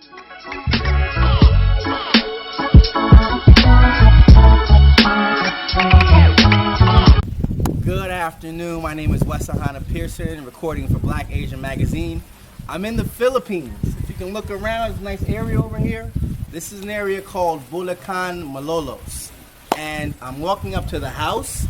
Good afternoon, my name is Wes Ahana Pearson, recording for Black Asian Magazine. I'm in the Philippines. If you can look around, there's a nice area over here. This is an area called Bulacan, Malolos. And I'm walking up to the house.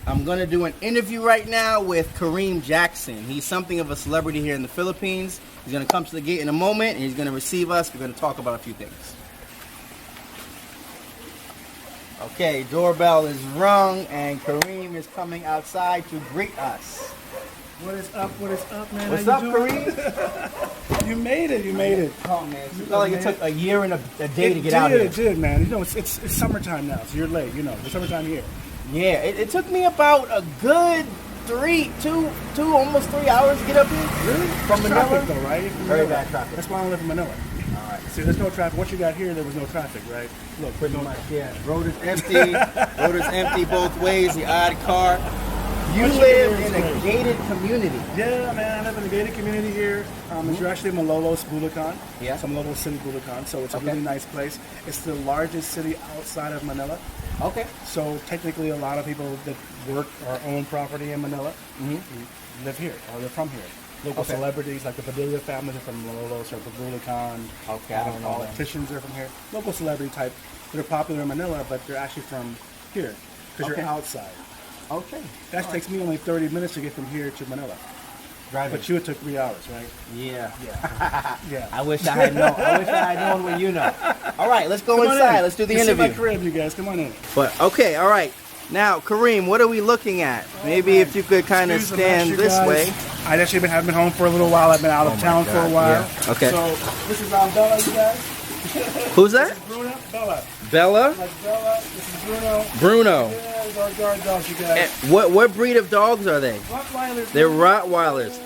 I'm going to do an interview right now with Kareem Jackson. He's something of a celebrity here in the Philippines. He's going to come to the gate in a moment, and he's going to receive us. We're going to talk about a few things. Okay, doorbell is rung, and Kareem is coming outside to greet us. What is up? What is up, man? What's How up, you Kareem? You made it. You made it. Oh, man. It felt like it took a year and a day to get out here. It did, man. You know, it's summertime now, so you're late. You know, it's summertime here. Yeah, it took me about a good almost 3 hours to get up here. Really? From Manila? Traffic, though, right? Very bad traffic. That's why I don't live in Manila. All right. See, there's no traffic. Once you got here, there was no traffic, right? Look, pretty much, yeah. Road is empty. Road is empty both ways. The odd car. You live in a gated community. Yeah, man. I live in a gated community here. It's actually Malolos, Bulacan. Yeah. It's Malolos City, Bulacan. So it's a really nice place. It's the largest city outside of Manila. Okay. So technically, a lot of people that work or own property in Manila live here or they're from here. Local celebrities like the Padilla family are from Malolos or Bulacan. Okay, I don't know. Politicians are from here. Local celebrity type that are popular in Manila, but they're actually from here because you're outside. Okay. That takes me only 30 minutes to get from here to Manila. Driving. But you it took 3 hours, right? Yeah. Yeah. I wish I had known. I wish I had known what you know. All right, let's go inside. Let's do the interview. See my crib, you guys. Come on in. But okay, all right. Now, Kareem, what are we looking at? Maybe if you could kind of stand this way. I actually have been home for a little while. I've been out of town for a while. Yeah. Okay. So this is Bella, you guys. Who's that? This is Bruno. Bella. Bella? Like Bella. This is Bruno. Bruno. Yeah, these are our guard dogs, you guys. What breed of dogs are they? Rottweilers. They're Rottweilers.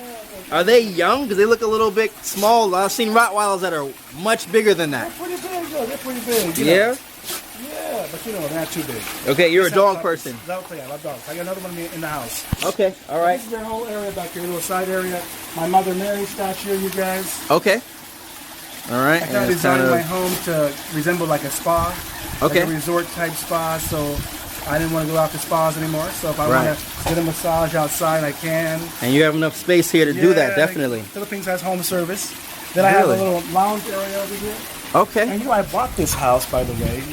Are they young? Because they look a little bit small. I've seen Rottweilers that are much bigger than that. They're pretty big, though. They're pretty big. Yeah? Yeah, but you know, they're not too big. Okay, you're a dog person. Yeah, I love dogs. I got another one in the house. Okay, all right. This is their whole area back here, little side area. My Mother Mary statue, you guys. Okay. All right. I kind of designed my home to resemble like a spa. Okay. Like a resort type spa, so I didn't want to go out to spas anymore. So if I want to get a massage outside, I can. And you have enough space here to do that, definitely. Philippines has home service. Then I have a little lounge area over here. Okay. And you know, I bought this house, by the way,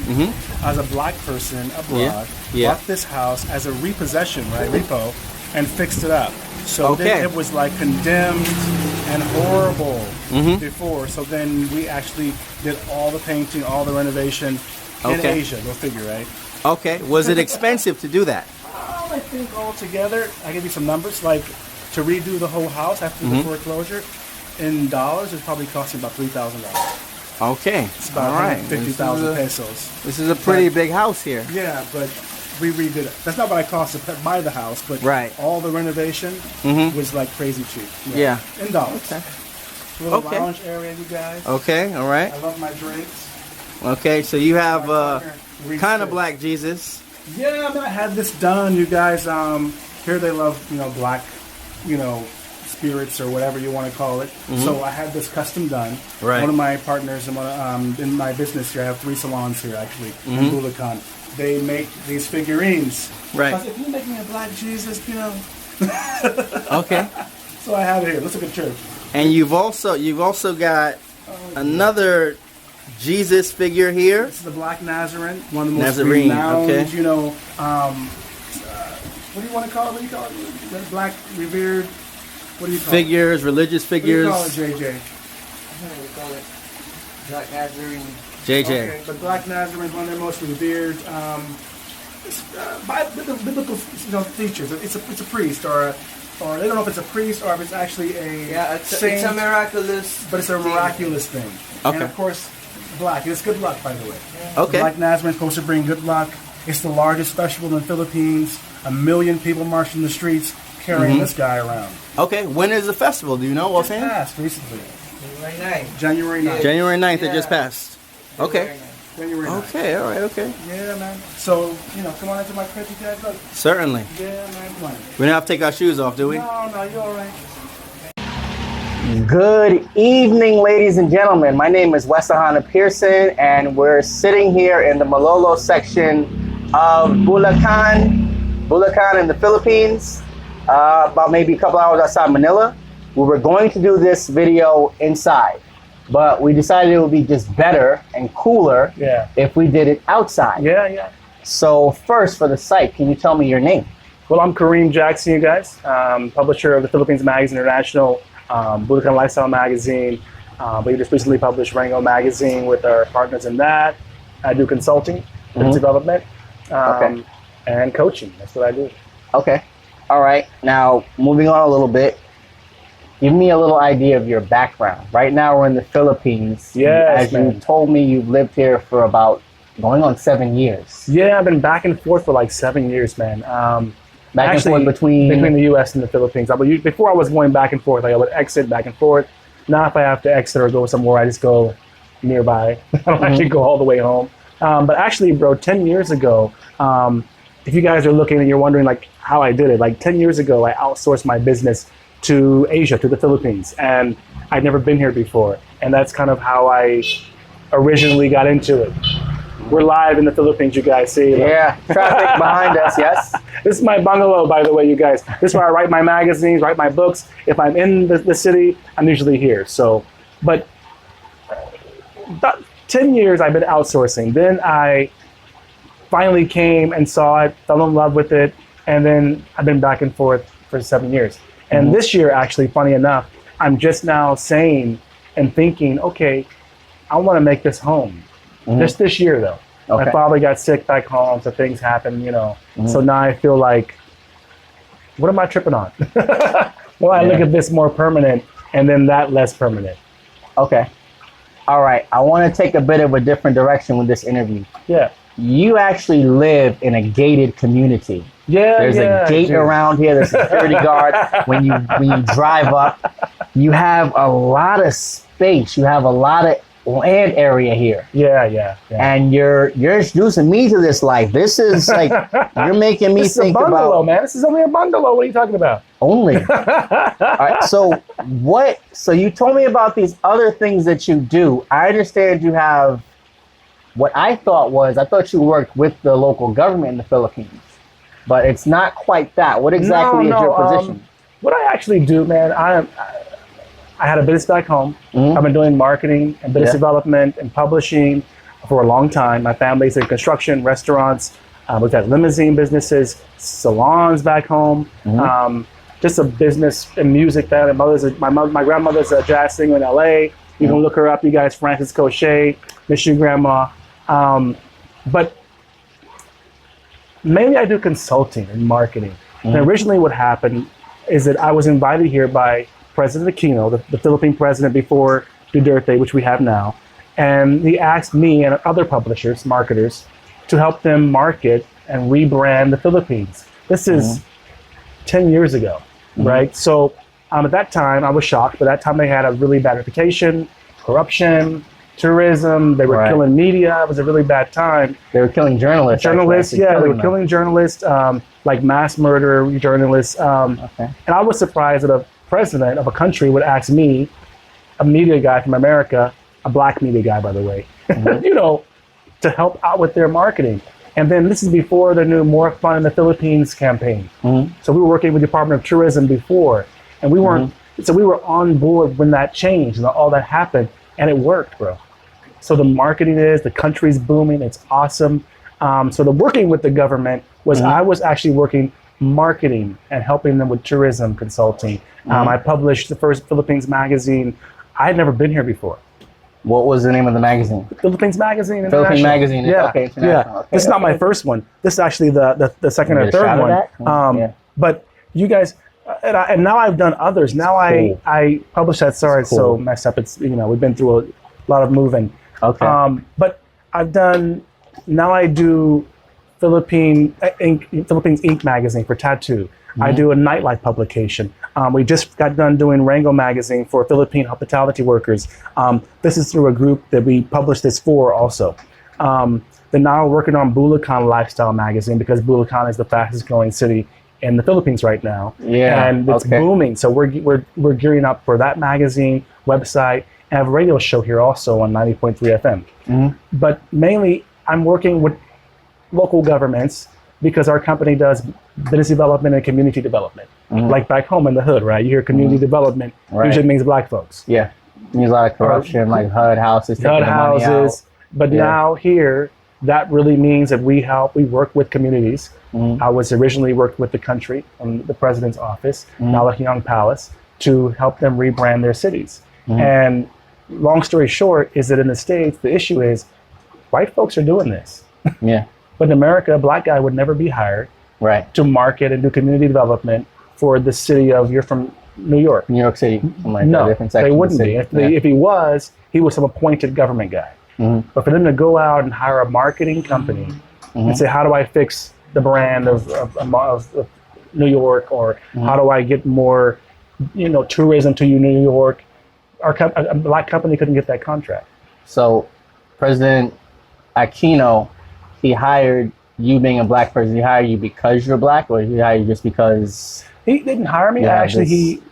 as a black person abroad. Yeah. Bought this house as a repossession, right, repo, and fixed it up. So then it was like condemned and horrible before. So then we actually did all the painting, all the renovation in Asia. Go figure, right? Okay. Was it expensive to do that? I think altogether, I give you some numbers, like to redo the whole house after the foreclosure, in dollars, it probably cost me about $3,000. Okay. It's about 50,000 pesos. This is a pretty big house here. Yeah, but we redid it. That's not what I cost to buy the house, but all the renovation was like crazy cheap. Yeah. In dollars. Okay. Little lounge area, you guys. Okay, all right. I love my drinks. Okay, so you have kind of black Jesus. Yeah, I had this done, you guys. Here they love, black, spirits or whatever you want to call it. So I had this custom done. Right. One of my partners in my business here, I have 3 salons here actually in Bulacan. They make these figurines. Right. So I said, if you make me a black Jesus, Okay. So I have it here. Let's look at church. And you've also got another Jesus figure here. This is the Black Nazarene, one of the most Nazarene, renowned, okay. What do you want to call it? What do you call it? The black revered. What do you call figures, religious figures. What do you call it, JJ? We call it Black Nazarene. JJ. Okay, but Black Nazarene is one of their most revered biblical features. It's a priest or they don't know if it's a priest or if it's actually a saint. It's a miraculous. But it's a miraculous thing. Okay. And of course, black. It's good luck, by the way. Okay. Black Nazarene is supposed to bring good luck. It's the largest festival in the Philippines. 1 million people marching the streets carrying this guy around. Okay. When is the festival? Do you know It passed recently. January 9th. January 9th. It just passed. Okay. January 9th. Okay. All right. Okay. Yeah, man. So, come on into my crib, you guys. Look. Certainly. Yeah, man. Come on. We don't have to take our shoes off, do we? No, you're all right. Good evening, ladies and gentlemen. My name is Wesahana Pearson, and we're sitting here in the Malolo section of Bulacan in the Philippines, about maybe a couple hours outside Manila. We were going to do this video inside, but we decided it would be just better and cooler if we did it outside. Yeah. So first, for the site, can you tell me your name? Well, I'm Kareem Jackson, you guys, publisher of the Philippines Magazine International, Bulacan Lifestyle Magazine. We just recently published Rango Magazine with our partners in that. I do consulting, business development, and coaching. That's what I do. Okay. All right. Now, moving on a little bit, give me a little idea of your background. Right now, we're in the Philippines. Yes, as you told me, you've lived here for about going on 7 years. Yeah, I've been back and forth for like 7 years, man. Back and forth between the U.S. and the Philippines. Before I was going back and forth, like I would exit back and forth. Now if I have to exit or go somewhere, I just go nearby. I don't actually go all the way home. But actually, bro, 10 years ago, if you guys are looking and you're wondering like how I did it, like 10 years ago, I outsourced my business to Asia, to the Philippines, and I'd never been here before. And that's kind of how I originally got into it. We're live in the Philippines, you guys see. Yeah, traffic behind us, yes. This is my bungalow, by the way, you guys. This is where I write my magazines, write my books. If I'm in the city, I'm usually here. So, but 10 years I've been outsourcing. Then I finally came and saw it, fell in love with it, and then I've been back and forth for 7 years. And this year, actually, funny enough, I'm just now saying and thinking, okay, I want to make this home. Just this year, though. My father got sick back home, so things happen, you know. So now I feel like, what am I tripping on? Well, I look at this more permanent, and then that less permanent. Okay. All right. I want to take a bit of a different direction with this interview. Yeah. You actually live in a gated community. Yeah, There's a gate around here. There's a security guard. When you drive up, you have a lot of space. You have a lot of land area here. Yeah. And you're introducing me to this life. This is like, you're making me this think is a bungalow, about, man. This is only a bungalow. What are you talking about? Only. All right. So you told me about these other things that you do. I understand you have what I thought you worked with the local government in the Philippines, but it's not quite that. What exactly is your position? What I actually do, man, I had a business back home. I've been doing marketing and business development and publishing for a long time. My family's in construction, restaurants. We've had limousine businesses, salons back home. Just a business in music. My grandmother's a jazz singer in LA. You can look her up, you guys. Frances Cochet, miss you, Grandma. But mainly I do consulting and marketing. And originally what happened is that I was invited here by President Aquino, the Philippine president before Duterte, which we have now, and he asked me and other publishers, marketers, to help them market and rebrand the Philippines. This is 10 years ago, right? So at that time, I was shocked. But at that time, they had a really bad reputation, corruption, tourism. They were killing media. It was a really bad time. They were killing journalists. They were killing journalists, like mass murder journalists. And I was surprised that a president of a country would ask me, a media guy from America, a black media guy, by the way, you know, to help out with their marketing. And then this is before the new More Fun in the Philippines campaign. So we were working with the Department of Tourism before, and we weren't, so we were on board when that changed and all that happened, and it worked, bro. So the marketing the country's booming, it's awesome. So the working with the government was, I was actually working marketing and helping them with tourism consulting. I published the first Philippines magazine. I had never been here before. What was the name of the magazine? Philippines Magazine. Philippines Magazine. Yeah. Okay, international. Yeah. Okay, this is not my first one. This is actually the second or third one. But you guys, and now I've done others. Now I published that. Sorry, it's so messed up. It's, you know, we've been through a lot of moving. Okay. But I've done, now I do Philippines Ink magazine for tattoo. I do a nightlife publication. We just got done doing Rango magazine for Philippine hospitality workers. This is through a group that we published this for also. Then now we're working on Bulacan Lifestyle magazine because Bulacan is the fastest growing city in the Philippines right now. Yeah, and it's booming. So we're gearing up for that magazine, website, and have a radio show here also on 90.3 FM. Mm-hmm. But mainly, I'm working with local governments because our company does business development and community development. Mm-hmm. Like back home in the hood, right? You hear community development, usually means black folks. Yeah, means a lot of corruption, like HUD houses, taking the money out. But now here, that really means that we work with communities. Mm-hmm. I was originally worked with the country in the president's office, Malacanang Palace, to help them rebrand their cities. Mm-hmm. And long story short is that in the States, the issue is white folks are doing this. Yeah. But in America, a black guy would never be hired to market and do community development for the city of, you're from New York. New York City. Like no, different they wouldn't be. If he was some appointed government guy. Mm-hmm. But for them to go out and hire a marketing company and say, how do I fix the brand of New York, or how do I get more, tourism to New York? A black company couldn't get that contract. So President Aquino, he hired you being a black person. He hired you because you're black, or he hired you just because? He didn't hire me. Actually, he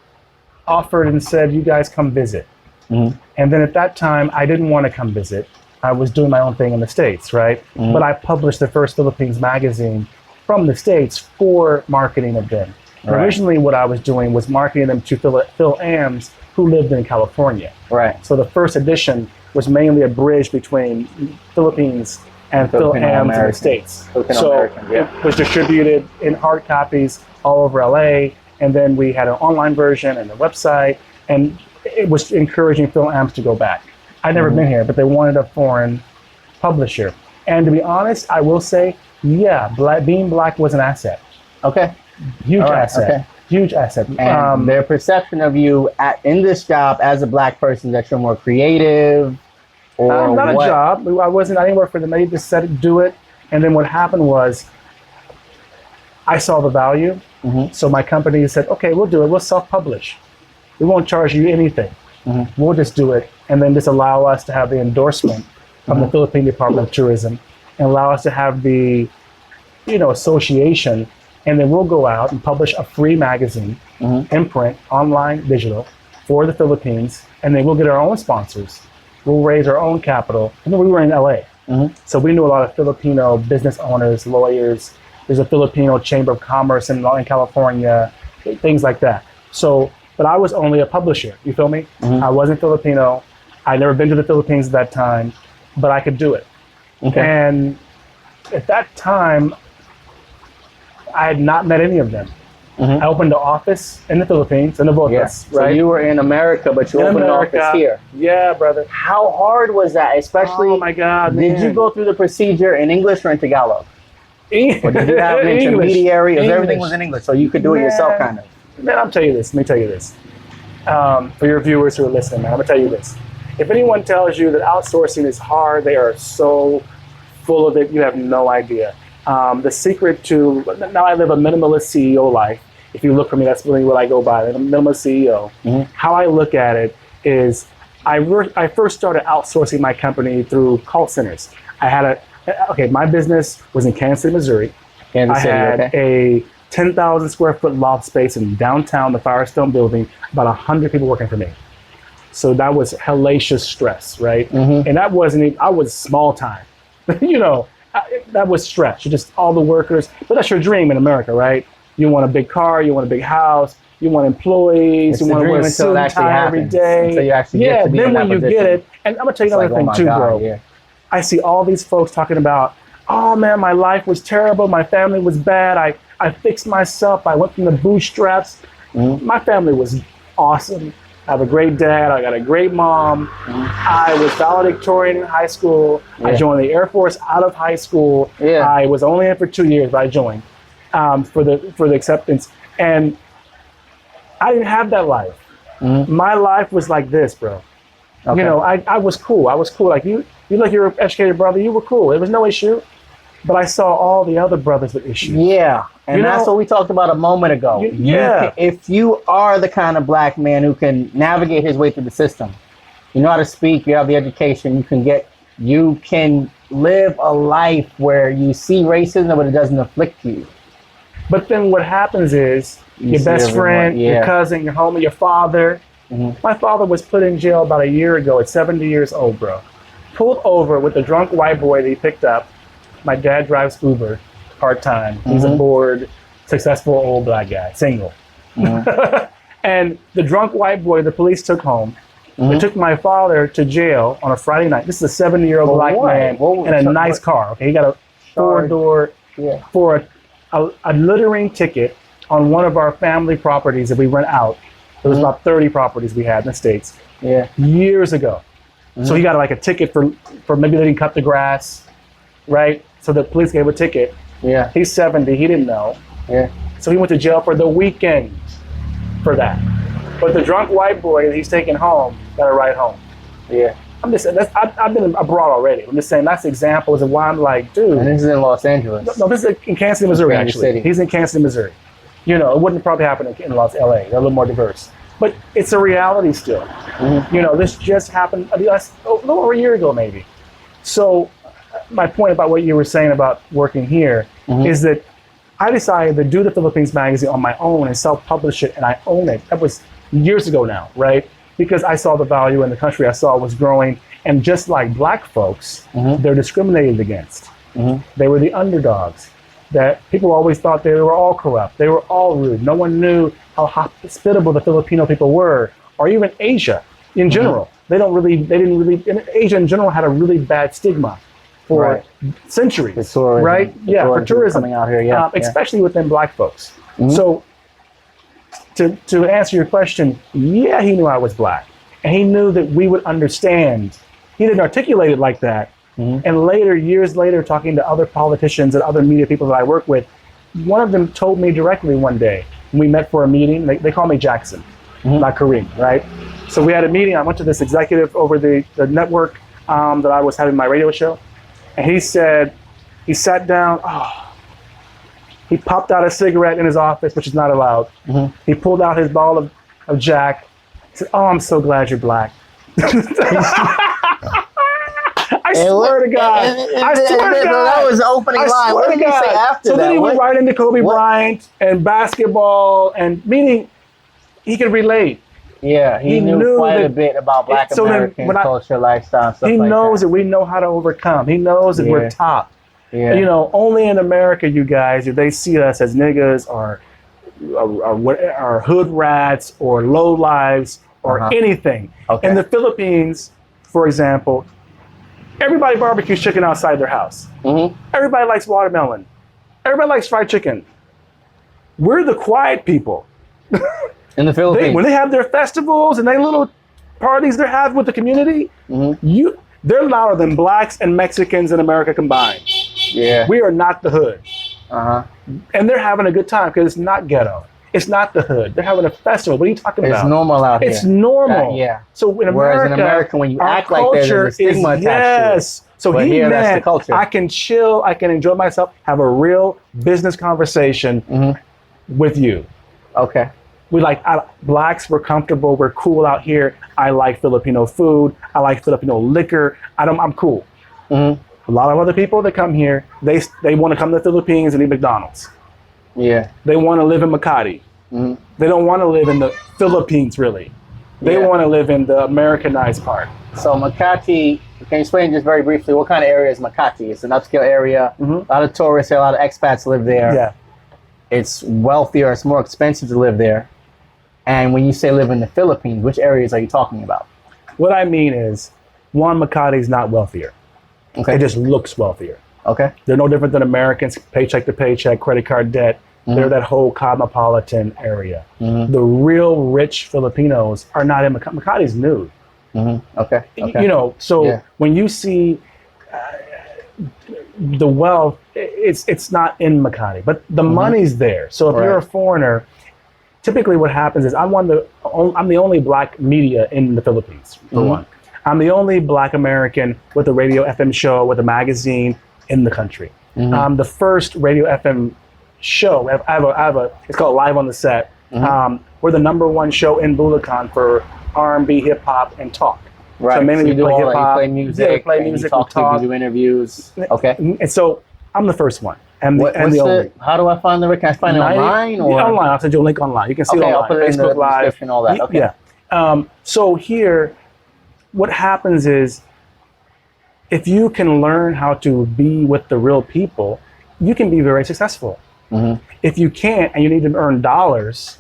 offered and said, you guys come visit. Mm-hmm. And then at that time, I didn't want to come visit. I was doing my own thing in the States, right? Mm-hmm. But I published the first Philippines magazine from the States for marketing of them. Right. Originally, what I was doing was marketing them to Phil Ams, who lived in California. Right. So the first edition was mainly a bridge between Philippines and Phil Ams in the States. So it was distributed in hard copies all over LA, and then we had an online version and a website, and it was encouraging Phil Ams to go back. I'd never been here, but they wanted a foreign publisher. And to be honest, I will say, being black was an asset. Okay. Huge asset. Okay. Huge asset. And their perception of you in this job as a black person, that you're more creative, or not what? A job. I didn't work for them. They just said do it. And then what happened was, I saw the value. Mm-hmm. So my company said, okay, we'll do it. We'll self-publish. We won't charge you anything. Mm-hmm. We'll just do it. And then just allow us to have the endorsement from the Philippine Department of Tourism, and allow us to have the, association. And then we'll go out and publish a free magazine, in print, online, digital, for the Philippines. And then we'll get our own sponsors. We'll raise our own capital. And then we were in LA. Mm-hmm. So we knew a lot of Filipino business owners, lawyers. There's a Filipino Chamber of Commerce in California, things like that. So, but I was only a publisher, you feel me? Mm-hmm. I wasn't Filipino. I'd never been to the Philippines at that time, but I could do it. Okay. And at that time, I had not met any of them. Mm-hmm. I opened an office in the Philippines, in the Botas, right? So you were in America, but you opened an office here. Yeah, brother. How hard was that? Especially, oh my God, did you go through the procedure in English or in Tagalog? Or did you have an intermediary? Everything was in English, so you could do it yourself, kind of. Man, Let me tell you this. For your viewers who are listening, man, I'm going to tell you this. If anyone tells you that outsourcing is hard, they are so full of it, you have no idea. The secret to, now I live a minimalist CEO life. If you look for me, that's really what I go by, a minimalist CEO. Mm-hmm. How I look at it is, I first started outsourcing my company through call centers. My business was in Kansas City, Missouri. I had a 10,000 square foot loft space in downtown, the Firestone building, about 100 people working for me. So that was hellacious stress, right? Mm-hmm. And that wasn't, I was small time. That was stress. Just all the workers, but that's your dream in America, right? You want a big car, you want a big house, you want employees, you want to wear a suit and tie every day. Until you actually get to be in that then when you get it, and I'm gonna tell you another thing too, bro. Yeah. I see all these folks talking about, oh man, my life was terrible, my family was bad, I fixed myself, I went from the bootstraps. Mm-hmm. My family was awesome. I have a great dad, I got a great mom. Mm-hmm. I was valedictorian in high school. Yeah. I joined the Air Force out of high school. Yeah. I was only in for 2 years, but I joined for the acceptance. And I didn't have that life. Mm-hmm. My life was like this, bro. Okay. I was cool. Like you like your educated brother, you were cool. There was no issue. But I saw all the other brothers with issues. Yeah, and that's what we talked about a moment ago. If you are the kind of black man who can navigate his way through the system, you know how to speak, you have the education, you can live a life where you see racism, but it doesn't afflict you. But then what happens is your best friend, your cousin, your homie, your father. My father was put in jail about a year ago at 70 years old, bro. Pulled over with a drunk white boy that he picked up. My dad drives Uber part-time. He's a bored, successful old black guy, single. And the drunk white boy, the police took home. They took my father to jail on a Friday night. This is a 70-year-old black man in a nice car. Okay, he got a four-door for a littering ticket on one of our family properties that we rent out. There was about 30 properties we had in the States years ago. So he got like a ticket for maybe they didn't cut the grass, right? So the police gave a ticket. He's 70. He didn't know. So he went to jail for the weekend for that. But the drunk white boy that he's taking home got a ride home. I'm just saying, I've been abroad already. I'm just saying that's examples of why I'm like, dude. And this is in Los Angeles. No, this is in Kansas City, Missouri, actually. City. He's in Kansas City, Missouri. You know, it wouldn't probably happen in LA. They're a little more diverse. But it's a reality still. You know, this just happened a little over a year ago, maybe. So my point about what you were saying about working here is that I decided to do the Philippines magazine on my own and self-publish it, and I own it. That was years ago now, right? Because I saw the value in the country I saw was growing, and just like black folks, they're discriminated against. They were the underdogs. That people always thought they were all corrupt. They were all rude. No one knew how hospitable the Filipino people were, or even Asia in general. Asia in general had a really bad stigma for centuries, right? For tourism coming out here, especially within black folks. So to answer your question, he knew I was black, and he knew that we would understand. He didn't articulate it like that. And later, years later, talking to other politicians and other media people that I work with, one of them told me directly one day, when we met for a meeting, they call me Jackson, not Kareem, right? So we had a meeting. I went to this executive over the network that I was having my radio show. And he said, he sat down, he popped out a cigarette in his office, which is not allowed. He pulled out his bottle of Jack. He said, "Oh, I'm so glad you're black." I swear to God. I swear to God. That was the opening line. What did he say after that? So then he went right into Kobe Bryant and basketball, and meaning he could relate. Yeah, he knew quite a bit about Black American culture, lifestyle, and stuff like that. He knows that we know how to overcome. He knows that we're top. You know, only in America, you guys, if they see us as niggas or hood rats or low lives or anything. In the Philippines, for example, everybody barbecues chicken outside their house. Everybody likes watermelon. Everybody likes fried chicken. We're the quiet people. In the Philippines. When they have their festivals and their little parties they have with the community, they're louder than blacks and Mexicans in America combined. We are not the hood. And they're having a good time because it's not ghetto. It's not the hood. They're having a festival. What are you talking about? It's normal out here. It's normal. So in America, when you act like there's a stigma attached to it. So he meant I can chill, I can enjoy myself, have a real business conversation with you. Blacks, we're comfortable, we're cool out here. I like Filipino food. I like Filipino liquor. I'm cool. A lot of other people that come here, they want to come to the Philippines and eat McDonald's. They want to live in Makati. They don't want to live in the Philippines, really. They want to live in the Americanized part. So Makati, can you explain just very briefly what kind of area is Makati? It's an upscale area. A lot of tourists, a lot of expats live there. It's wealthier, it's more expensive to live there. And when you say live in the Philippines, which areas are you talking about? What I mean is, one, Makati is not wealthier. It just looks wealthier. They're no different than Americans, paycheck to paycheck, credit card debt. They're that whole cosmopolitan area. The real rich Filipinos are not in Makati. Makati's new. You know, so when you see the wealth, it's not in Makati, but the money's there. So if you're a foreigner, typically what happens is I'm the only black media in the Philippines, for one. I'm the only black American with a radio FM show, with a magazine in the country. I'm the first radio FM show. It's called Live on the Set. We're the #1 show in Bulacan for R&B, hip hop, and talk. So mainly you do play hip hop, play music, we talk, you do interviews. And so I'm the first one. And the only. How do I find the? Can I find it online or yeah, online? I'll send you a link online. You can see it online. I'll put it in the description, all that. Okay. Yeah. So here, what happens is, if you can learn how to be with the real people, you can be very successful. Mm-hmm. If you can't and you need to earn dollars,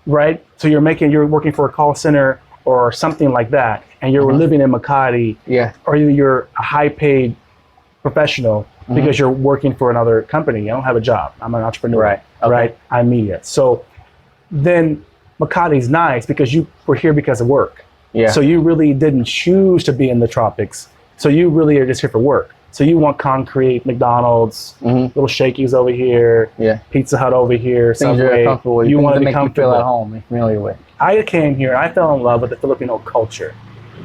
right? So you're working for a call center or something like that, and you're living in Makati, or you're a high-paid professional because you're working for another company. I don't have a job. I'm an entrepreneur, right? Okay. Right? I'm media. So then Makati's nice because you were here because of work. Yeah. So you really didn't choose to be in the tropics. So you really are just here for work. So you want concrete, McDonald's, little Shakey's over here, Pizza Hut over here, Subway. You want to be comfortable. You feel at home and familiar with. I came here and I fell in love with the Filipino culture.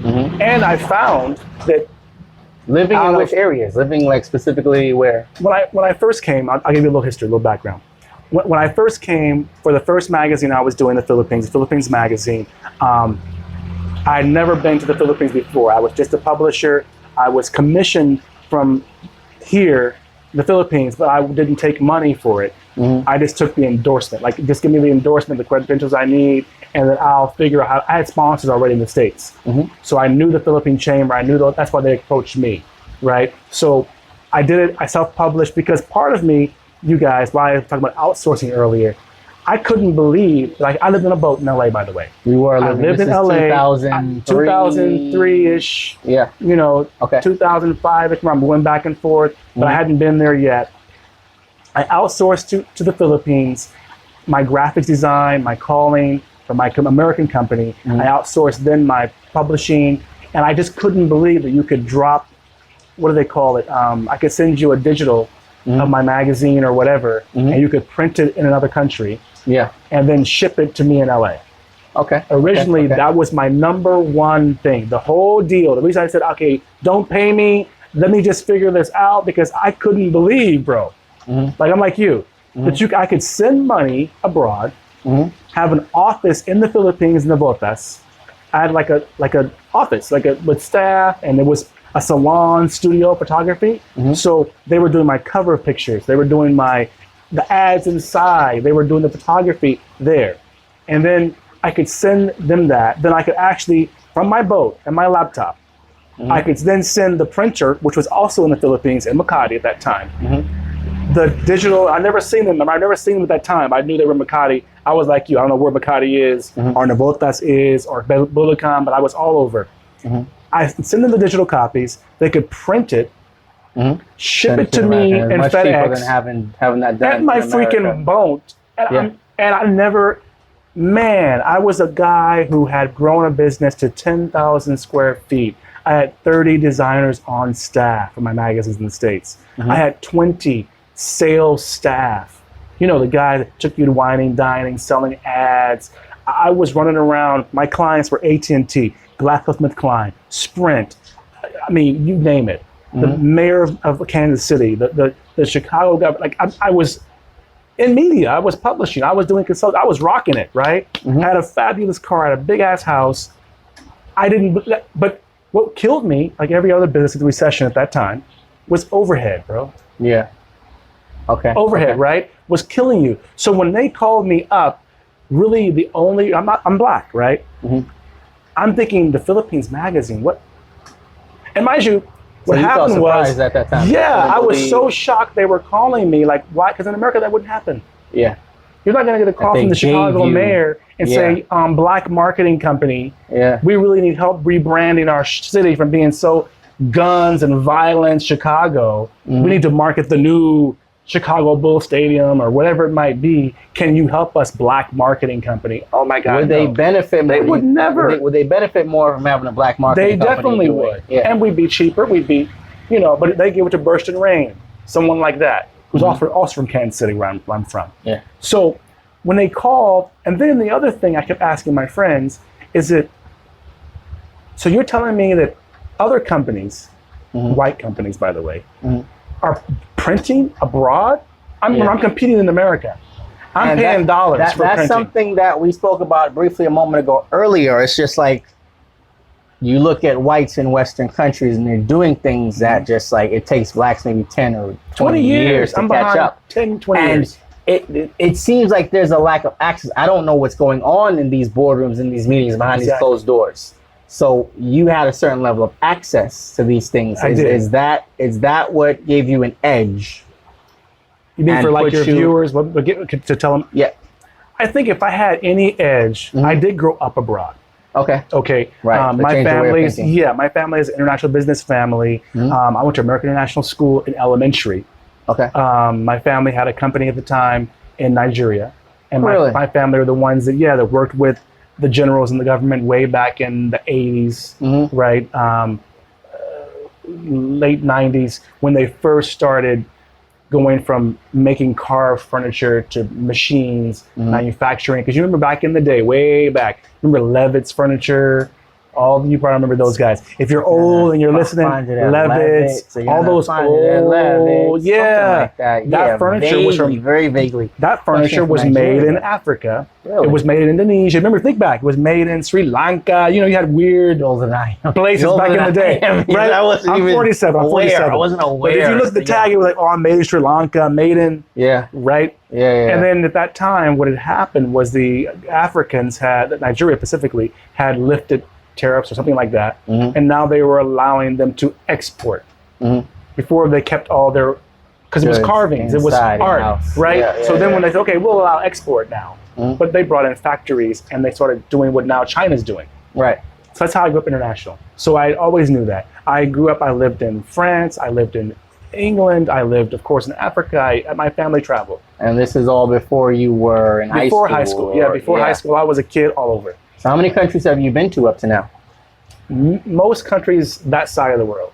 And I found that living in which areas? Living like specifically where? When I first came, I'll give you a little history, a little background. When I first came, for the first magazine I was doing, the Philippines Magazine, I'd never been to the Philippines before. I was just a publisher. I was commissioned from here, the Philippines, but I didn't take money for it. I just took the endorsement. Like, just give me the endorsement, the credentials I need, and then I'll figure out how. I had sponsors already in the States. So I knew the Philippine Chamber. I knew that's why they approached me, right? So I did it. I self-published because part of me, you guys, why I was talking about outsourcing earlier, I couldn't believe, like, I lived in a boat in LA, by the way. We were living, I lived in LA 2003-ish, you know, 2005-ish, I went back and forth, but I hadn't been there yet. I outsourced to the Philippines my graphics design, my calling for my American company. I outsourced then my publishing, and I just couldn't believe that you could drop, what do they call it? I could send you a digital of my magazine or whatever, and you could print it in another country. And then ship it to me in LA. Originally, that was my number one thing. The whole deal. The reason I said, okay, don't pay me. Let me just figure this out, because I couldn't believe, bro. Like, I'm like you. That I could send money abroad, have an office in the Philippines, Navotas. I had like a office, with staff, and it was a salon, studio, photography. So they were doing my cover pictures. They were doing the ads inside. They were doing the photography there. And then I could send them that. Then I could actually, from my boat and my laptop, I could then send the printer, which was also in the Philippines, in Makati at that time. The digital, I'd never seen them. I'd never seen them at that time. I knew they were Makati. I was like you. I don't know where Makati is, or Navotas is, or Bulacan, but I was all over. I send them the digital copies. They could print it, ship it to me in much FedEx. Cheaper than having that done at my freaking boat. And I never, man, I was a guy who had grown a business to 10,000 square feet. I had 30 designers on staff for my magazines in the States. I had 20 sales staff. You know, the guy that took you to wining, dining, selling ads. I was running around. My clients were AT&T, GlaxoSmithKline, Sprint. I mean, you name it. The mayor of Kansas City, the Chicago government. Like, I was in media. I was publishing. I was doing consulting. I was rocking it, right? I had a fabulous car. I had a big ass house. But what killed me, like every other business in the recession at that time, was overhead, bro. Overhead, right? Was killing you. So when they called me up, really I'm black, right? I'm thinking the Philippines Magazine, what? And mind you, what happened was, at that time. I was so shocked they were calling me, like, why? Because in America that wouldn't happen. You're not gonna get a call from the Chicago mayor and say, black marketing company, we really need help rebranding our city from being so guns and violence Chicago. We need to market the new Chicago Bull Stadium or whatever it might be. Can you help us, black marketing company? Oh my God! Would they benefit? They would never. Would they benefit more from having a black marketing company? They definitely would. And we'd be cheaper. We'd be, but they give it to Burst and Rain, someone like that, who's also from Kansas City, where I'm from. So when they called, and then the other thing I kept asking my friends is so you're telling me that other companies, white companies, by the way, are printing abroad? I'm competing in America. I'm paying dollars for printing. That's something that we spoke about briefly a moment ago earlier. It's just like you look at whites in Western countries and they're doing things that just like it takes blacks maybe 10 or 20 years to I'm catch behind up. 10, 20 And years. it seems like there's a lack of access. I don't know what's going on in these boardrooms and these meetings behind these closed doors. So you had a certain level of access to these things. Is that what gave you an edge? You mean for like your viewers, to tell them? Yeah. I think if I had any edge, I did grow up abroad. Okay. Right. My family is an international business family. I went to American International School in elementary. Okay. My family had a company at the time in Nigeria, and my family are the ones that worked with the generals in the government way back in the 80s, right? Late 90s, when they first started going from making car furniture to machines, manufacturing. Because you remember back in the day, way back, remember Levitt's furniture? All of you probably remember those guys. If you're old and you're listening, Levitt's, all those old, that furniture was from very vaguely. That furniture was made in Africa. Really? It was made in Indonesia. Remember, think back. It was made in Sri Lanka. You know, you had weird places back in the day. Right? I'm 47. I'm 47. I wasn't aware. But if you look at the tag, it was like, I'm made in Sri Lanka, made in. Yeah. Right? Yeah. And then at that time, what had happened was the Africans Nigeria specifically, had lifted tariffs or something like that, and now they were allowing them to export. Before they kept all their, because it was carvings, it was art, right? So then when they said, okay, we'll allow export now, but they brought in factories and they started doing what now China's doing. Right. So that's how I grew up international. So I always knew that. I lived in France, I lived in England, I lived, of course, in Africa. My family traveled. And this is all before you were in high school? Before high school, before high school, I was a kid all over. So how many countries have you been to up to now? Most countries that side of the world.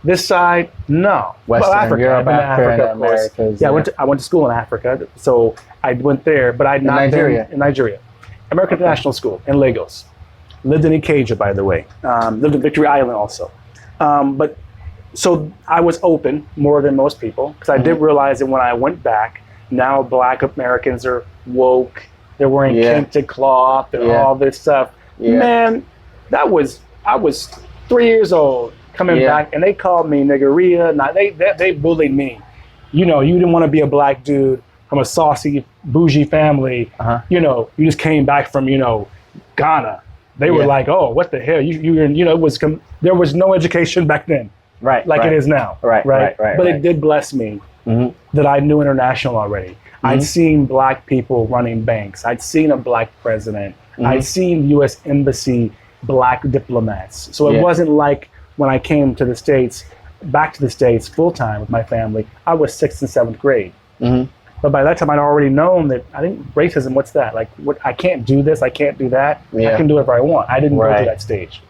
This side, no. Western Africa. Europe, Africa, of course. Americas. Yeah, I went to school in Africa, so I went there, but I'd not been in Nigeria. American International School in Lagos. Lived in Ikeja, by the way. Lived in Victory Island also. But so I was open more than most people because I did realize that when I went back, now Black Americans are woke. They're wearing kente cloth and all this stuff. Man, I was 3 years old coming back, and they called me niggeria. Now they bullied me. You know, you didn't want to be a black dude from a saucy, bougie family. You know, you just came back from Ghana. They were like, oh, what the hell? There was no education back then, right? Like it is now, right? But it did bless me that I knew international already. I'd seen black people running banks. I'd seen a black president. I'd seen U.S. Embassy black diplomats. So it wasn't like when I came to the States, back to the States full-time with my family, I was 6th and 7th grade. But by that time, I'd already known that, I think racism, what's that? Like, I can't do this, I can't do that. I can do whatever I want. I didn't go to that stage.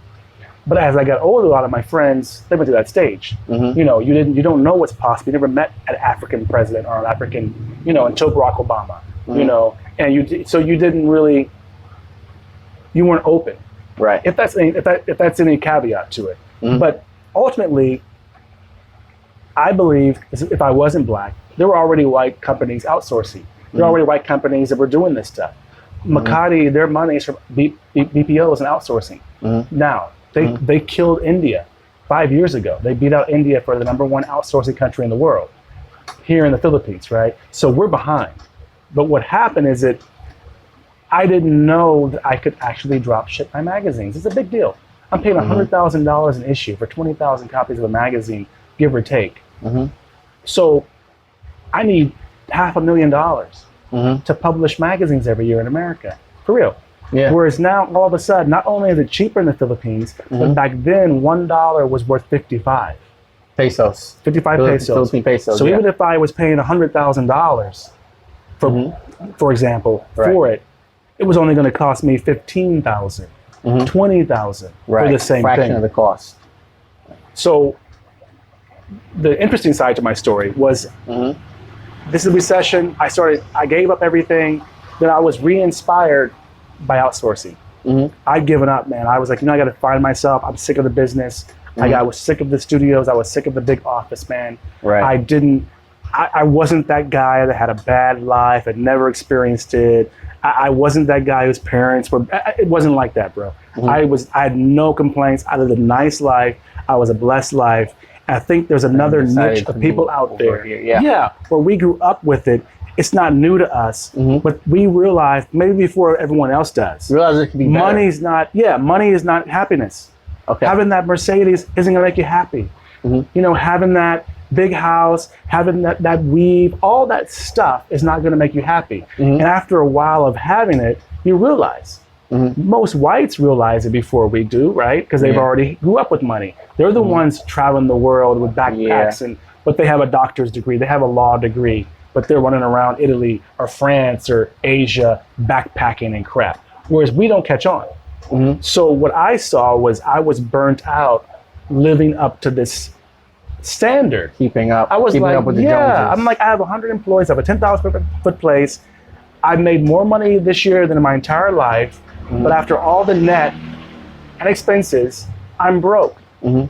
But as I got older, a lot of my friends, they went to that stage. You know, you don't know what's possible. You never met an African president or an African, until Barack Obama, and you didn't really, you weren't open. Right. If that's any caveat to it. But ultimately, I believe if I wasn't black, there were already white companies outsourcing. There were already white companies that were doing this stuff. Makati, their money is from BPOs and outsourcing. Now, they killed India 5 years ago. They beat out India for the #1 outsourcing country in the world, here in the Philippines, right? So we're behind. But what happened is that I didn't know that I could actually drop ship my magazines. It's a big deal. I'm paying $100,000 an issue for 20,000 copies of a magazine, give or take. So I need $500,000 to publish magazines every year in America, for real. Whereas now, all of a sudden, not only is it cheaper in the Philippines, but back then, $1 was worth 55 pesos. 55 pesos. Philippine pesos. So even if I was paying $100,000, for example, for it, it was only going to cost me $15,000, $20,000 for the same fraction thing. of the cost. So the interesting side to my story was this is a recession. I gave up everything. Then I was re-inspired by outsourcing. I'd given up, man. I was like, I got to find myself. I'm sick of the business. I was sick of the studios. I was sick of the big office, man. I wasn't that guy that had a bad life, had never experienced it. I wasn't that guy whose parents were. It wasn't like that, bro. I had no complaints. I lived a nice life. I was a blessed life. I think there's another niche of people out there, where we grew up with it. It's not new to us, but we realized maybe before everyone else does. Realize it can be better. Money is not happiness. Okay. Having that Mercedes isn't gonna make you happy. You know, having that big house, having that weave, all that stuff is not gonna make you happy. And after a while of having it, you realize. Most whites realize it before we do, right? Because they've already grew up with money. They're the ones traveling the world with backpacks, but they have a doctor's degree, they have a law degree, but they're running around Italy or France or Asia backpacking and crap. Whereas we don't catch on. So what I saw was I was burnt out living up to this standard. Keeping up I was like, with the Joneses. I'm like, I have 100 employees, I have a 10,000 foot place. I've made more money this year than in my entire life, but after all the net and expenses, I'm broke. And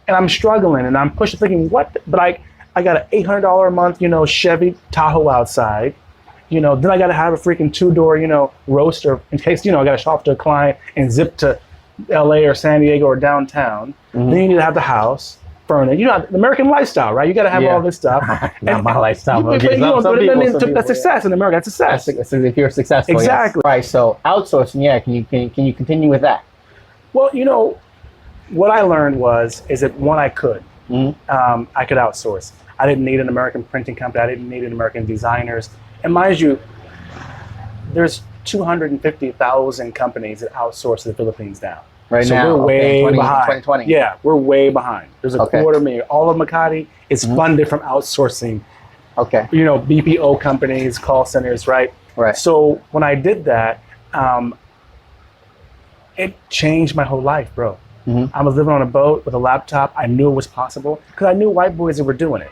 I'm struggling and I'm pushing, thinking, what? But I got an $800 a month, Chevy Tahoe outside. Then I got to have a freaking 2-door, roaster in case, I got to show off to a client and zip to LA or San Diego or downtown. Then you need to have the house, furnished. The American lifestyle, right? You got to have all this stuff. Not my lifestyle. That's success in America. That's success. If you're successful. Exactly. Yes. Right. So outsourcing, can you continue with that? Well, what I learned is that one, I could outsource. I didn't need an American printing company. I didn't need an American designers. And mind you, there's 250,000 companies that outsource to the Philippines now. Right so now, we're way 20, behind. 2020. Yeah, we're way behind. There's a quarter million. All of Makati is funded from outsourcing. Okay. BPO companies, call centers, right? Right. So when I did that, it changed my whole life, bro. I was living on a boat with a laptop. I knew it was possible because I knew white boys that were doing it.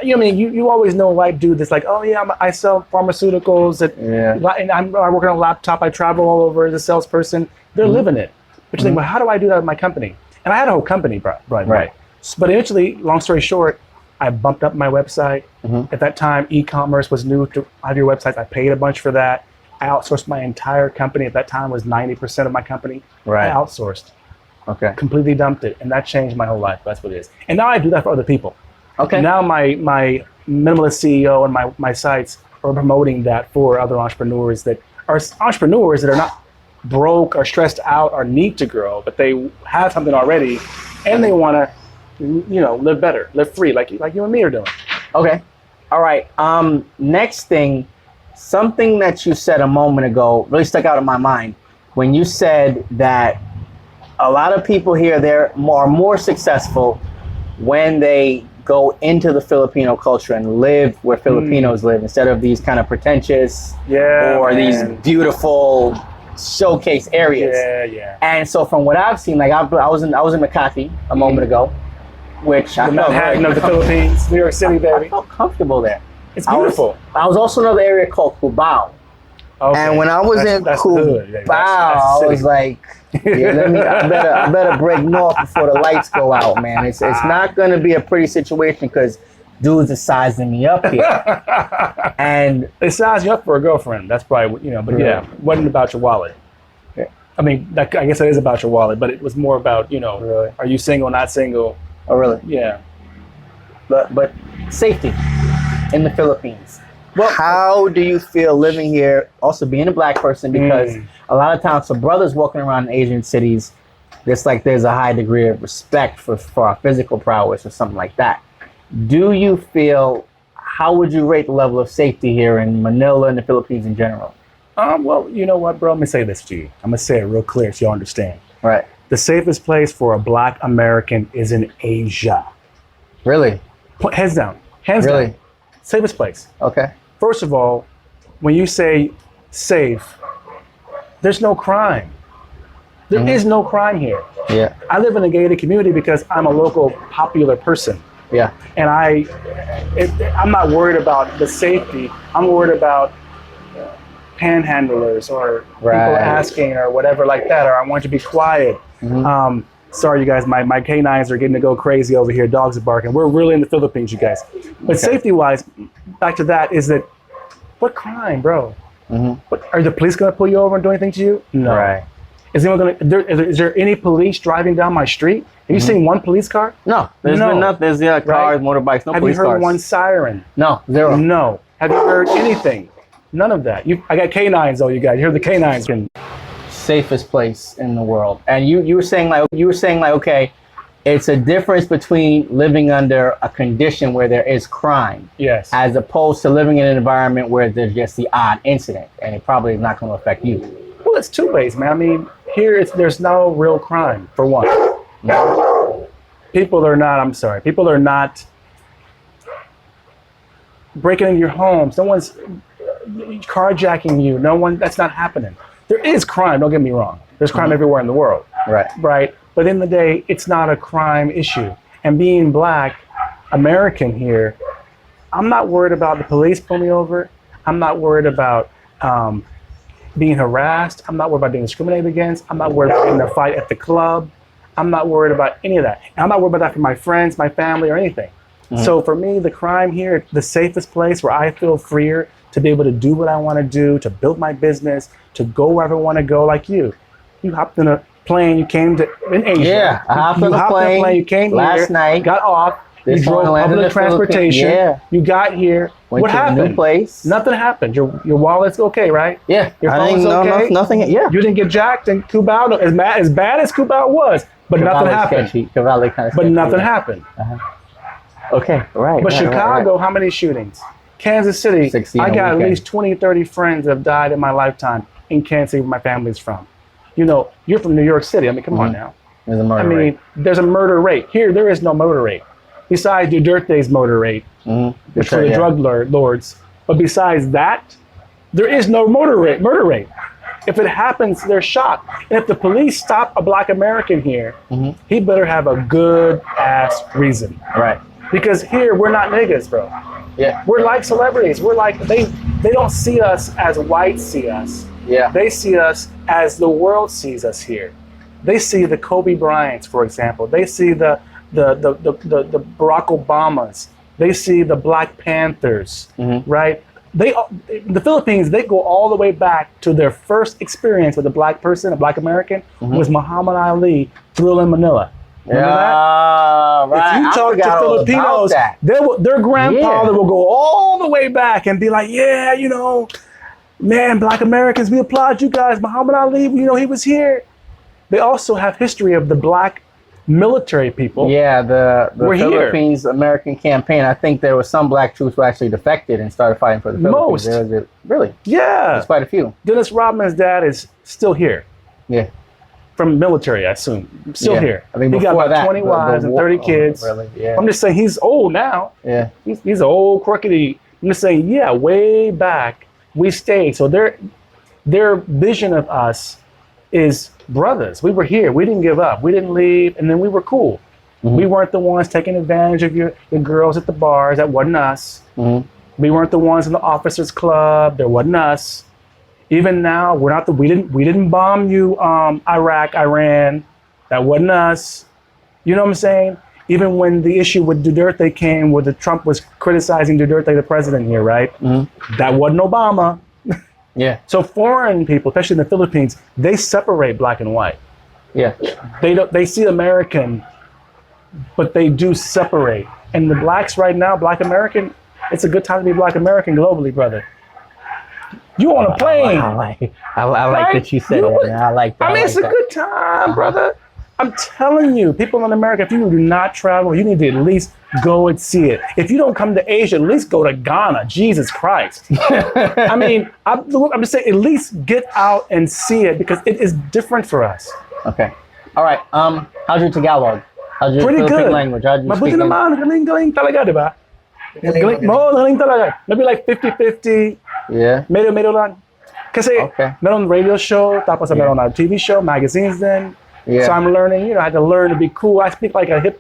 You always know a white dude that's like, oh yeah, I sell pharmaceuticals, and I work on a laptop. I travel all over as a salesperson. They're living it. But you think, well, how do I do that with my company? And I had a whole company, right? But eventually, long story short, I bumped up my website. At that time, e-commerce was new to have your websites. I paid a bunch for that. I outsourced my entire company. At that time, was 90% of my company. I outsourced. Okay. Completely dumped it, and that changed my whole life. That's what it is. And now I do that for other people. Okay. Now my minimalist CEO and my sites are promoting that for other entrepreneurs that are not broke or stressed out or need to grow, but they have something already, and they want to, live better, live free, like you and me are doing. Okay. All right. Next thing, something that you said a moment ago really stuck out in my mind when you said that a lot of people here are more successful when they go into the Filipino culture and live where Filipinos live instead of these kind of pretentious these beautiful showcase areas. And so from what I've seen, like I was in Makati a moment ago, which I felt Manhattan of the Philippines, New York City, baby. I felt comfortable there. It's beautiful. I was also in another area called Cubao. Okay. And when I was in Cubao, I was like, I better break north before the lights go out, man. It's not going to be a pretty situation because dudes are sizing me up here. And they size you up for a girlfriend. That's probably, but it wasn't about your wallet. I mean, I guess it is about your wallet, but it was more about, really? Are you single, not single? Oh, really? Yeah. But safety in the Philippines. Well, how do you feel living here, also being a black person? Because a lot of times for brothers walking around in Asian cities, there's a high degree of respect for our physical prowess or something like that. Do you feel, how would you rate the level of safety here in Manila and the Philippines in general? Well, you know what, bro? I'm going to say this to you. I'm going to say it real clear so you understand. Right. The safest place for a black American is in Asia. Really? Hands down. Hands down. Safest place. Okay. First of all, when you say safe, there's no crime. There is no crime here. Yeah. I live in a gated community because I'm a local popular person. Yeah. And I'm not worried about the safety. I'm worried about panhandlers or people asking or whatever like that, or I want you to be quiet. Sorry, you guys, my canines are getting to go crazy over here. Dogs are barking. We're really in the Philippines, you guys. But safety-wise, back to that is that, what crime, bro? But are the police going to pull you over and do anything to you? No. Right. Is there any police driving down my street? Have you seen one police car? No. There's been nothing. There's cars, Right. motorbikes, no Have police you heard cars. one siren? No, zero. No. Have you heard anything? None of that. I got canines though, you guys. You hear the canines. Safest place in the world. And you were saying like okay, it's a difference between living under a condition where there is crime, Yes. as opposed to living in an environment where there's just the odd incident, and it probably is not going to affect you. Well, it's two ways, man. I mean, here there's no real crime, for one. People are not breaking into your homes. No one's carjacking you. That's not happening. There is crime, don't get me wrong. There's crime everywhere in the world. Right. But in the day, it's not a crime issue. And being black, American here, I'm not worried about the police pulling me over. I'm not worried about being harassed. I'm not worried about being discriminated against. I'm not worried about getting in a fight at the club. I'm not worried about any of that. And I'm not worried about that for my friends, my family, or anything. So for me, the crime here, the safest place where I feel freer to be able to do what I want to do, to build my business, to go wherever I want to go, like you. You hopped in a plane, you came in Asia. Yeah, I hopped in a plane you came last here, night. got off, you drove public transportation, you got here. Went what to happened? a new place. Nothing happened. Your wallet's okay, right? Yeah, Your I phone's think okay? nothing. Yeah, You didn't get jacked in Cubao, as bad as Cubao was, but nothing happened. Cavalli kind of But nothing happened. Okay, right. But Chicago, how many shootings? Kansas City, 60 I in a got at weekend. least 20, 30 friends that have died in my lifetime in Kansas City where my family's from. You know, you're from New York City. I mean, come on now. There's a murder rate. There's a murder rate. Here, there is no murder rate. Besides Duterte's murder rate, which for the drug lords. But besides that, there is no murder rate. If it happens, they're shot. And if the police stop a black American here, he better have a good ass reason. Right. Because here, we're not niggas, bro. Yeah. We're like celebrities. We're like, they don't see us as whites see us. Yeah. They see us as the world sees us here. They see the Kobe Bryants, for example. They see the Barack Obamas. They see the Black Panthers, right? The Philippines, they go all the way back to their first experience with a black person, a black American, was Muhammad Ali, Thrilla in Manila. Remember that? Right. If you talk to Filipinos, their grandfather will go all the way back and be like, yeah, you know, man, black Americans, we applaud you guys. Muhammad Ali, you know, he was here. They also have history of the black military people. Yeah, the Philippines here. American campaign. I think there was some black troops who actually defected and started fighting for the Philippines. Most. Really? Yeah. There's quite a few. Dennis Rodman's dad is still here. Yeah. From military, I assume. Still here. I think he got about 20 wives and 30 kids. Really? Yeah. I'm just saying he's old now. Yeah. He's an old crookedy. I'm just saying, yeah, way back we stayed. So their vision of us is brothers. We were here. We didn't give up. We didn't leave. And then we were cool. We weren't the ones taking advantage of your girls at the bars. That wasn't us. We weren't the ones in the officers club. That wasn't us. Even now, we're not we didn't bomb you, Iraq, Iran. That wasn't us. You know what I'm saying? Even when the issue with Duterte came, where Trump was criticizing Duterte, the president here, right? That wasn't Obama. Yeah. So foreign people, especially in the Philippines, they separate black and white. Yeah. They see American, but they do separate. And the blacks right now, black American, it's a good time to be black American globally, brother. You on a plane. I like that you said that. I like that. I mean, it's a good time, brother. I'm telling you, people in America, if you do not travel, you need to at least go and see it. If you don't come to Asia, at least go to Ghana. Jesus Christ. I mean, I'm just saying, at least get out and see it because it is different for us. Okay. All right. How's your Tagalog? How's your Pretty Philippine good. language? How'd you speak Mabuti naman, galing talaga, di ba? Galing talaga. Maybe like 50-50. Yeah. Medyo lang. Kasi meron radio show, tapos meron a TV show, magazines then. Yeah. So I'm learning, I had to learn to be cool. I speak like a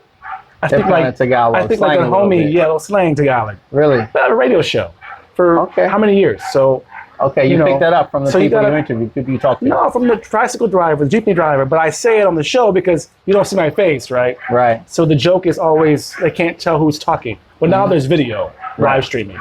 I speak like Tagalog. I speak like a homie, little slang Tagalog. Really? But I had a radio show for how many years? So you picked that up from the people you interviewed, people you talked to. No, from the tricycle driver, the jeepney driver. But I say it on the show because you don't see my face, right? Right. So the joke is always they can't tell who's talking. But now there's video, live streaming.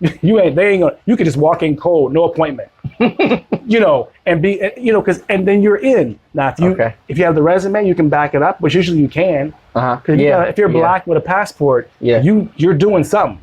They ain't gonna. You could just walk in cold, no appointment. And be, and then you're in. Now, if you have the resume, you can back it up, which usually you can. If you're black with a passport, you're doing something.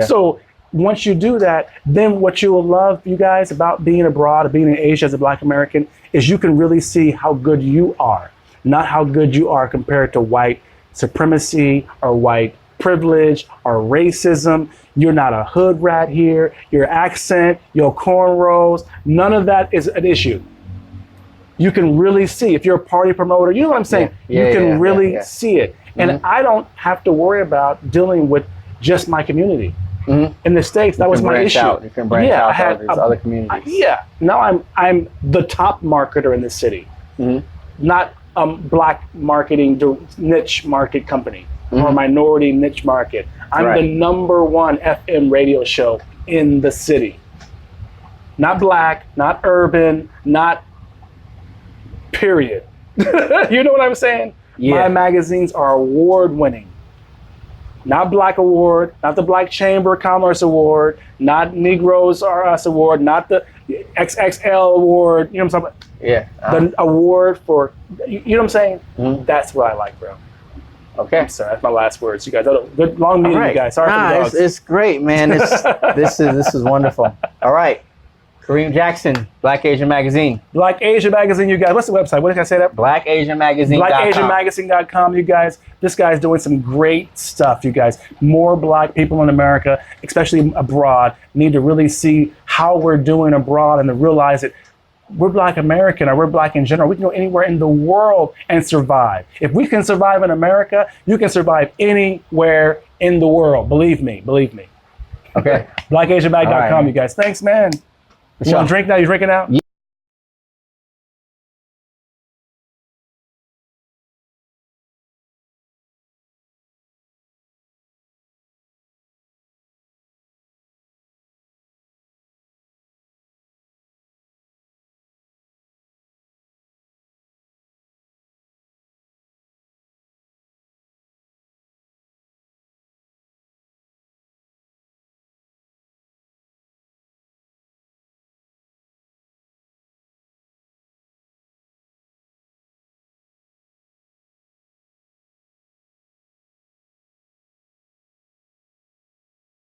So once you do that, then what you will love, you guys, about being abroad, or being in Asia as a Black American, is you can really see how good you are, not how good you are compared to white supremacy or white privilege or racism. You're not a hood rat here. Your accent, your cornrows, none of that is an issue. You can really see if you're a party promoter. You know what I'm saying? You can really see it. And I don't have to worry about dealing with just my community. In the States, that was my issue. You can branch out to other communities. Now I'm the top marketer in the city, not black marketing niche market company or minority niche market. I'm the #1 FM radio show in the city. Not black, not urban, not period. You know what I'm saying? My magazines are award winning. Not Black Award, not the Black Chamber of Commerce Award, not Negroes R Us Award, not the XXL Award. You know what I'm saying? The award for, you know what I'm saying? That's what I like, bro. Okay. I'm sorry, that's my last words. You guys, good long meeting, you guys. Sorry for the dogs. It's great, man. This is wonderful. All right. Kareem Jackson, Black Asian Magazine. Black Asian Magazine, you guys. What's the website? What did I say that? BlackAsianMagazine.com. BlackAsianMagazine.com, you guys. This guy's doing some great stuff, you guys. More black people in America, especially abroad, need to really see how we're doing abroad and to realize that we're Black American or we're black in general. We can go anywhere in the world and survive. If we can survive in America, you can survive anywhere in the world. Believe me. Okay. BlackAsianMag.com, you guys. Thanks, man. You want a drink now? You drinking now?